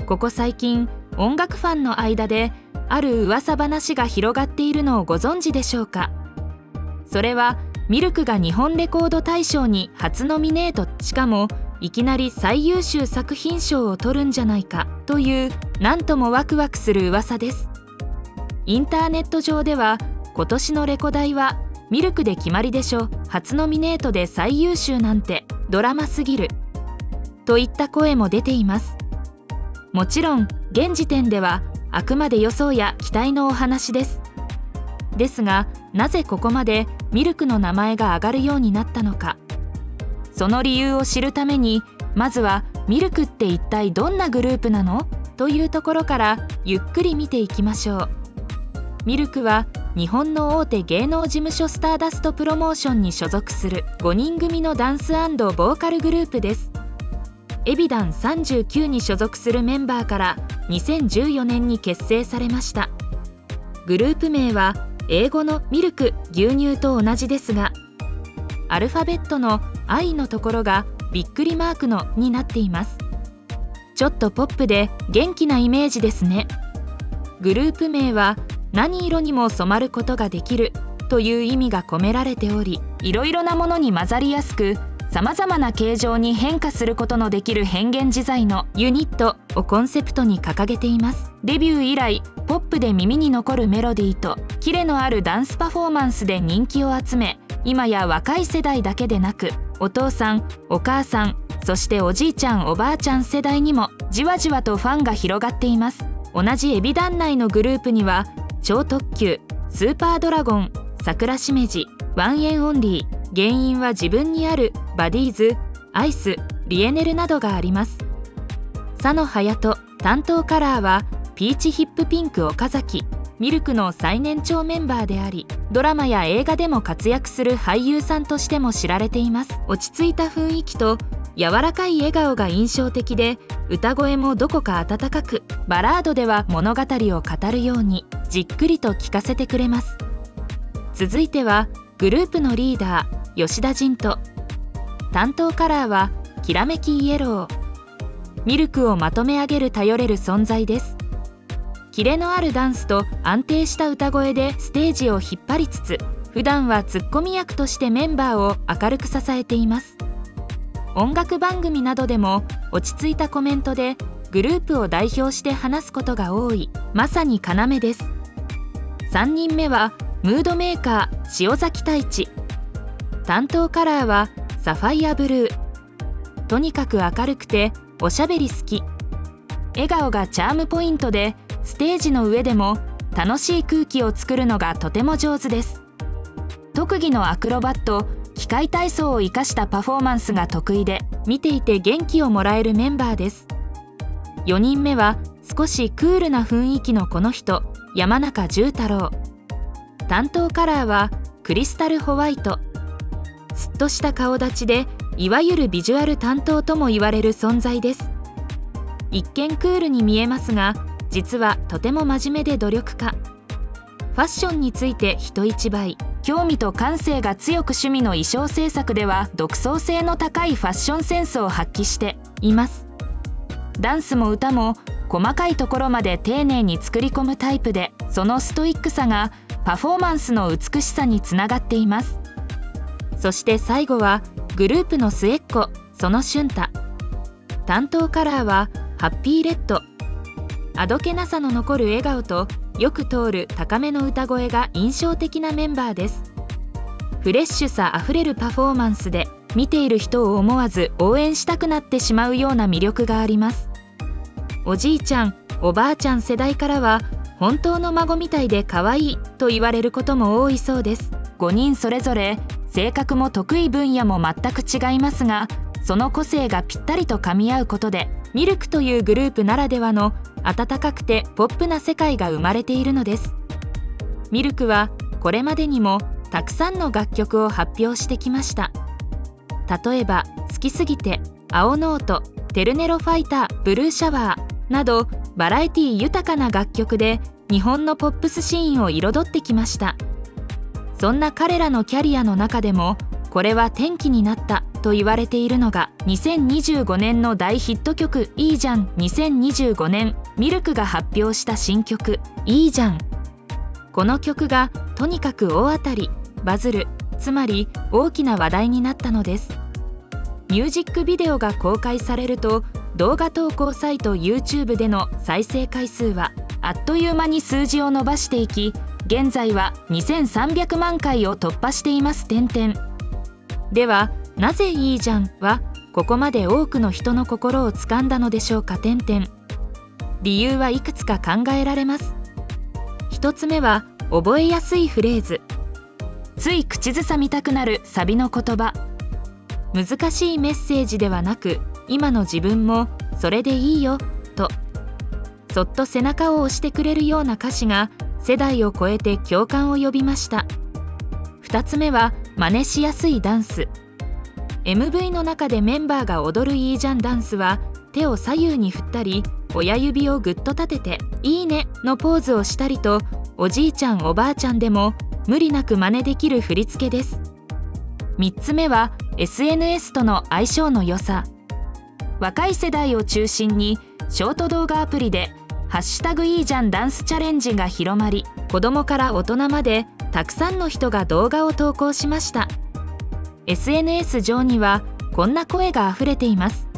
ここ最近音楽ファンの間である噂話が広がっているのをご存知でしょうか。それはミルクが日本レコード大賞に初ノミネート、しかもいきなり最優秀作品賞を取るんじゃないかという、なんともワクワクする噂です。インターネット上では、今年のレコ大はミルクで決まりでしょ、初ノミネートで最優秀なんてドラマすぎるといった声も出ています。もちろん現時点ではあくまで予想や期待のお話です。ですが、なぜここまでミルクの名前が挙がるようになったのか、その理由を知るために、まずはミルクって一体どんなグループなのというところからゆっくり見ていきましょう。ミルクは日本の大手芸能事務所スターダストプロモーションに所属する5人組のダンス&ボーカルグループです。エビダン39に所属するメンバーから2014年に結成されました。グループ名は英語のミルク、牛乳と同じですが、アルファベットの I のところがびっくりマークのになっています。ちょっとポップで元気なイメージですね。グループ名は何色にも染まることができるという意味が込められており、いろいろなものに混ざりやすく、さまざまな形状に変化することのできる変幻自在のユニットをコンセプトに掲げています。デビュー以来、ポップで耳に残るメロディーとキレのあるダンスパフォーマンスで人気を集め、今や若い世代だけでなく、お父さん、お母さん、そしておじいちゃん、おばあちゃん世代にもじわじわとファンが広がっています。同じエビダン内のグループには、超特急、スーパードラゴン、桜しめじ、ワンエンオンリー、原因は自分にある、バディーズ、アイス、リエネルなどがあります。佐野勇人、担当カラーはピーチヒップピンク岡崎、ミルクの最年長メンバーであり、ドラマや映画でも活躍する俳優さんとしても知られています。落ち着いた雰囲気と柔らかい笑顔が印象的で、歌声もどこか温かく、バラードでは物語を語るようにじっくりと聴かせてくれます。続いてはグループのリーダー吉田仁人、担当カラーはきらめきイエロー。ミルクをまとめ上げる頼れる存在です。キレのあるダンスと安定した歌声でステージを引っ張りつつ、普段はツッコミ役としてメンバーを明るく支えています。音楽番組などでも落ち着いたコメントでグループを代表して話すことが多い、まさに要です。3人目はムードメーカー塩崎太一、担当カラーはサファイアブルー。とにかく明るくておしゃべり好き、笑顔がチャームポイントで、ステージの上でも楽しい空気を作るのがとても上手です。特技のアクロバット、器械体操を生かしたパフォーマンスが得意で、見ていて元気をもらえるメンバーです。4人目は少しクールな雰囲気のこの人、山中重太郎。担当カラーはクリスタルホワイト。すっとした顔立ちで、いわゆるビジュアル担当とも言われる存在です。一見クールに見えますが、実はとても真面目で努力家。ファッションについて人一倍、興味と感性が強く、趣味の衣装制作では独創性の高いファッションセンスを発揮しています。ダンスも歌も細かいところまで丁寧に作り込むタイプで、そのストイックさがパフォーマンスの美しさにつながっています。そして最後はグループの末っ子、その俊太。担当カラーはハッピーレッド。あどけなさの残る笑顔とよく通る高めの歌声が印象的なメンバーです。フレッシュさあふれるパフォーマンスで、見ている人を思わず応援したくなってしまうような魅力があります。おじいちゃん、おばあちゃん世代からは、本当の孫みたいで可愛いと言われることも多いそうです。5人それぞれ性格も得意分野も全く違いますが、その個性がぴったりと噛み合うことで、ミルクというグループならではの温かくてポップな世界が生まれているのです。ミルクはこれまでにもたくさんの楽曲を発表してきました。例えば好きすぎて、青ノート、テルネロファイター、ブルーシャワーなど、バラエティ豊かな楽曲で日本のポップスシーンを彩ってきました。そんな彼らのキャリアの中でも、これは転機になったと言われているのが2025年の大ヒット曲いいじゃん。2025年ミルクが発表した新曲いいじゃん。この曲がとにかく大当たり、バズる、つまり大きな話題になったのです。ミュージックビデオが公開されると、動画投稿サイト YouTube での再生回数はあっという間に数字を伸ばしていき、現在は2300万回を突破しています。ではなぜいいじゃんはここまで多くの人の心をつかんだのでしょうか。理由はいくつか考えられます。一つ目は覚えやすいフレーズ。つい口ずさみたくなるサビの言葉。難しいメッセージではなく、今の自分もそれでいいよとそっと背中を押してくれるような歌詞が世代を超えて共感を呼びました。2つ目は真似しやすいダンス。 MV の中でメンバーが踊るいいじゃんダンスは、手を左右に振ったり、親指をぐっと立てていいねのポーズをしたりと、おじいちゃんおばあちゃんでも無理なく真似できる振り付けです。3つ目は SNS との相性の良さ。若い世代を中心にショート動画アプリでハッシュタグいいじゃんダンスチャレンジが広まり、子供から大人までたくさんの人が動画を投稿しました。 SNS 上にはこんな声があふれています。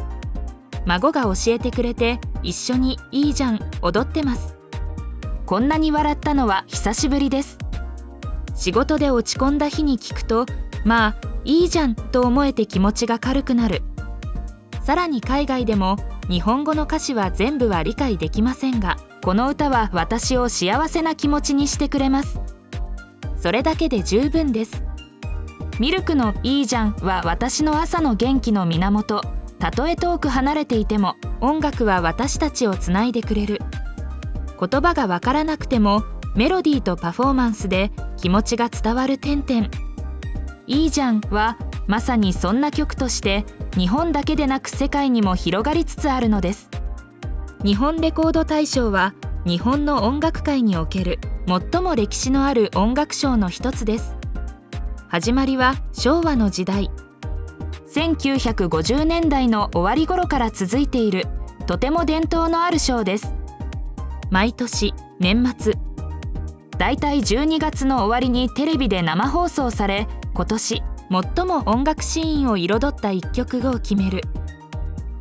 孫が教えてくれて一緒にいいじゃん踊ってます。こんなに笑ったのは久しぶりです。仕事で落ち込んだ日に聞くと、まあいいじゃんと思えて気持ちが軽くなる。さらに海外でも日本語の歌詞は全部は理解できませんが、この歌は私を幸せな気持ちにしてくれます。それだけで十分です。ミルクのいいじゃんは私の朝の元気の源。たとえ遠く離れていても音楽は私たちをつないでくれる。言葉がわからなくてもメロディーとパフォーマンスで気持ちが伝わる。いいじゃんはまさにそんな曲として日本だけでなく世界にも広がりつつあるのです。日本レコード大賞は日本の音楽界における最も歴史のある音楽賞の一つです。始まりは昭和の時代、1950年代の終わり頃から続いているとても伝統のある賞です。毎年年末だいたい12月の終わりにテレビで生放送され、今年最も音楽シーンを彩った一曲を決める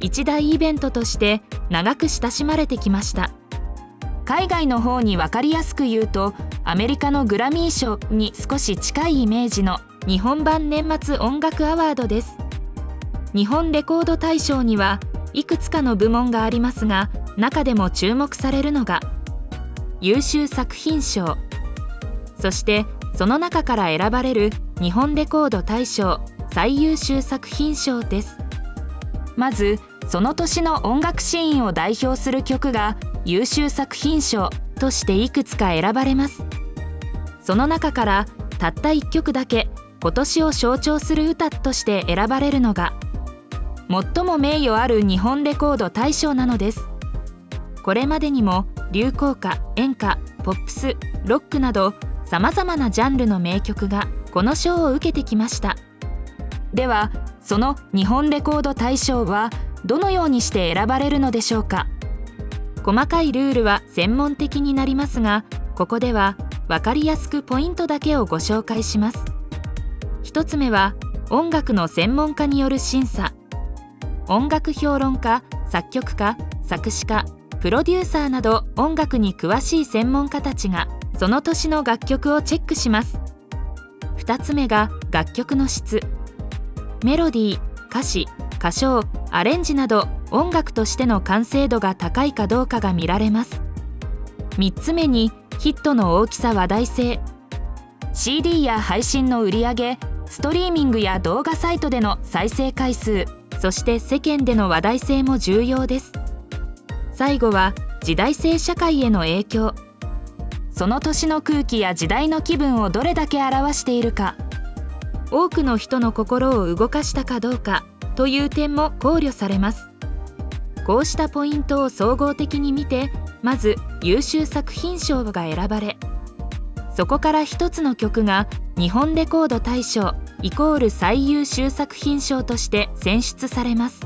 一大イベントとして長く親しまれてきました。海外の方に分かりやすく言うと、アメリカのグラミー賞に少し近いイメージの日本版年末音楽アワードです。日本レコード大賞にはいくつかの部門がありますが、中でも注目されるのが優秀作品賞、そしてその中から選ばれる日本レコード大賞最優秀作品賞です。まずその年の音楽シーンを代表する曲が優秀作品賞としていくつか選ばれます。その中からたった1曲だけ今年を象徴する歌として選ばれるのが最も名誉ある日本レコード大賞なのです。これまでにも流行歌、演歌、ポップス、ロックなどさまざまなジャンルの名曲がこの賞を受けてきました。ではその日本レコード大賞はどのようにして選ばれるのでしょうか。細かいルールは専門的になりますが、ここでは分かりやすくポイントだけをご紹介します。一つ目は音楽の専門家による審査。音楽評論家、作曲家、作詞家、プロデューサーなど音楽に詳しい専門家たちがその年の楽曲をチェックします。2つ目が楽曲の質。メロディー、歌詞、歌唱、アレンジなど音楽としての完成度が高いかどうかが見られます。3つ目にヒットの大きさ、話題性。 CD や配信の売り上げ、ストリーミングや動画サイトでの再生回数、そして世間での話題性も重要です。最後は時代性社会への影響。その年の空気や時代の気分をどれだけ表しているか、多くの人の心を動かしたかどうかという点も考慮されます。こうしたポイントを総合的に見て、まず優秀作品賞が選ばれ、そこから一つの曲が日本レコード大賞イコール最優秀作品賞として選出されます。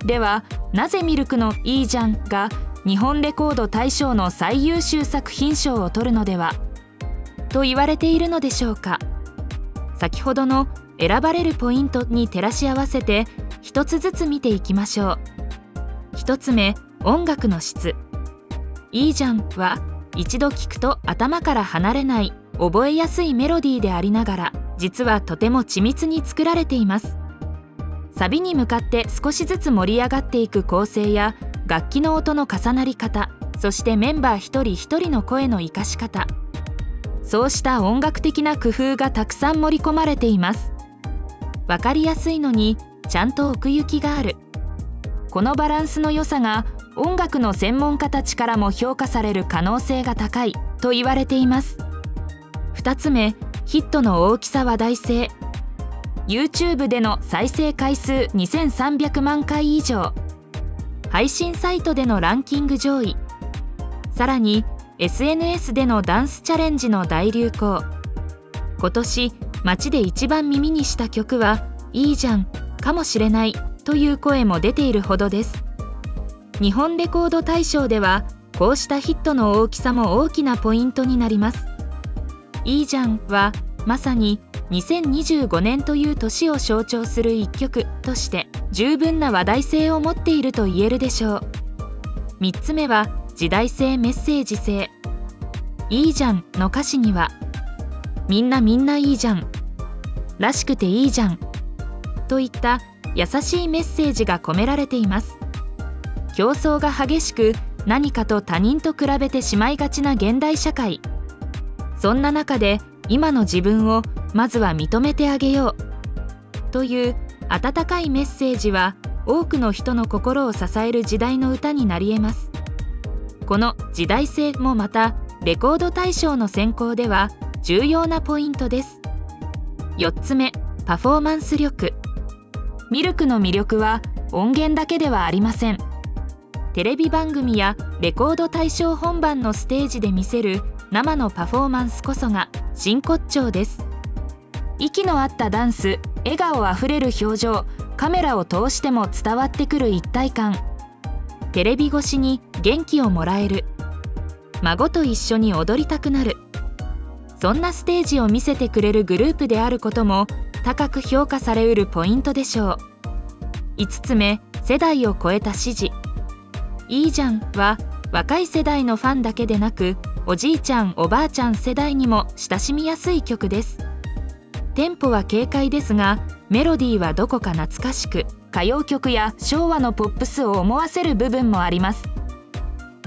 では、なぜミルクのいいじゃんが日本レコード大賞の最優秀作品賞を取るのではと言われているのでしょうか。先ほどの選ばれるポイントに照らし合わせて一つずつ見ていきましょう。一つ目、音楽の質。いいじゃんは一度聴くと頭から離れない覚えやすいメロディーでありながら、実はとても緻密に作られています。サビに向かって少しずつ盛り上がっていく構成や楽器の音の重なり方、そしてメンバー一人一人の声の生かし方、そうした音楽的な工夫がたくさん盛り込まれています。わかりやすいのにちゃんと奥行きがある。このバランスの良さが音楽の専門家たちからも評価される可能性が高いと言われています。2つ目、ヒットの大きさ話題性。 YouTube での再生回数2300万回以上、配信サイトでのランキング上位、さらに SNS でのダンスチャレンジの大流行。今年街で一番耳にした曲はいいじゃんかもしれないという声も出ているほどです。日本レコード大賞ではこうしたヒットの大きさも大きなポイントになります。いいじゃんはまさに2025年という年を象徴する一曲として十分な話題性を持っていると言えるでしょう。3つ目は時代性メッセージ性。いいじゃんの歌詞にはみんないいじゃん、らしくていいじゃんといった優しいメッセージが込められています。競争が激しく何かと他人と比べてしまいがちな現代社会。そんな中で今の自分をまずは認めてあげようという温かいメッセージは多くの人の心を支える時代の歌になり得ます。この時代性もまたレコード大賞の選考では重要なポイントです。4つ目、パフォーマンス力。ミルクの魅力は音源だけではありません。テレビ番組やレコード大賞本番のステージで見せる生のパフォーマンスこそが真骨頂です。息の合ったダンス、笑顔あふれる表情、カメラを通しても伝わってくる一体感。テレビ越しに元気をもらえる。孫と一緒に踊りたくなる。そんなステージを見せてくれるグループであることも高く評価されうるポイントでしょう。5つ目、世代を超えた支持。いいじゃんは若い世代のファンだけでなく、おじいちゃんおばあちゃん世代にも親しみやすい曲です。テンポは軽快ですが、メロディーはどこか懐かしく、歌謡曲や昭和のポップスを思わせる部分もあります。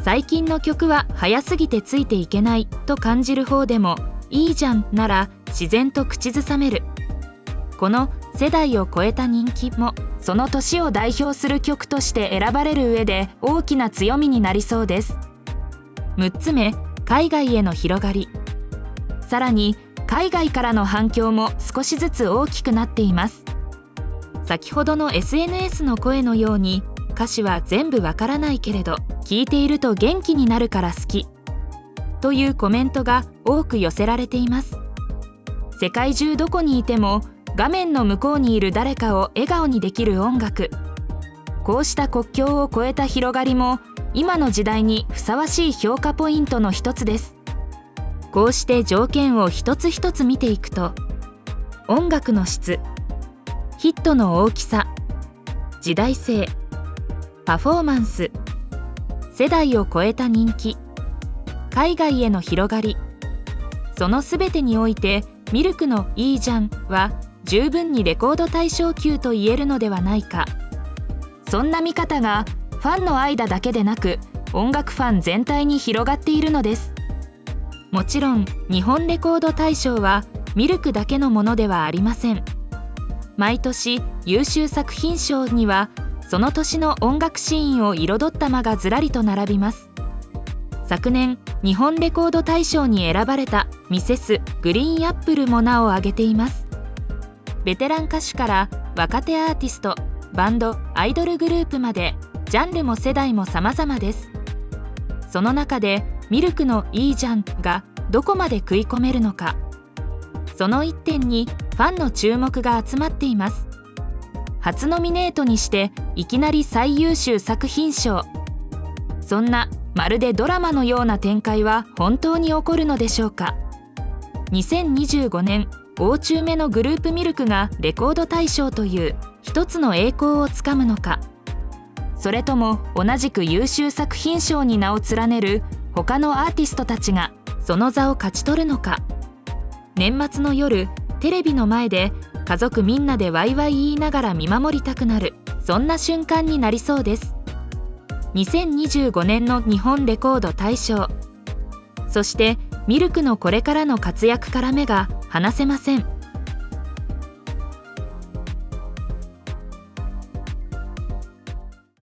最近の曲は早すぎてついていけないと感じる方でも、いいじゃんなら自然と口ずさめる。この世代を超えた人気もその年を代表する曲として選ばれる上で大きな強みになりそうです。6つ目、海外への広がり。さらに海外からの反響も少しずつ大きくなっています。先ほどの SNS の声のように、歌詞は全部わからないけれど聴いていると元気になるから好きというコメントが多く寄せられています。世界中どこにいても画面の向こうにいる誰かを笑顔にできる音楽。こうした国境を越えた広がりも今の時代にふさわしい評価ポイントの一つです。こうして条件を一つ一つ見ていくと、音楽の質、ヒットの大きさ、時代性、パフォーマンス、世代を超えた人気、海外への広がり、そのすべてにおいてミルクのいいじゃんは十分にレコード大賞級と言えるのではないか。そんな見方がファンの間だけでなく音楽ファン全体に広がっているのです。もちろん日本レコード大賞はミルクだけのものではありません。毎年優秀作品賞にはその年の音楽シーンを彩った間がずらりと並びます。昨年日本レコード大賞に選ばれたミセスグリーンアップルも名を挙げています。ベテラン歌手から若手アーティスト、バンド、アイドルグループまでジャンルも世代も様々です。その中でミルクのいいじゃんがどこまで食い込めるのか。その一点にフファンの注目が集まっています。初ノミネートにしていきなり最優秀作品賞。そんなまるでドラマのような展開は本当に起こるのでしょうか。2025年大中目のグループミルクがレコード大賞という一つの栄光をつかむのか、それとも同じく優秀作品賞に名を連ねる他のアーティストたちがその座を勝ち取るのか。年末の夜、テレビの前で家族みんなでワイワイ言いながら見守りたくなる、そんな瞬間になりそうです。2025年の日本レコード大賞、そしてミルクのこれからの活躍から目が離せません。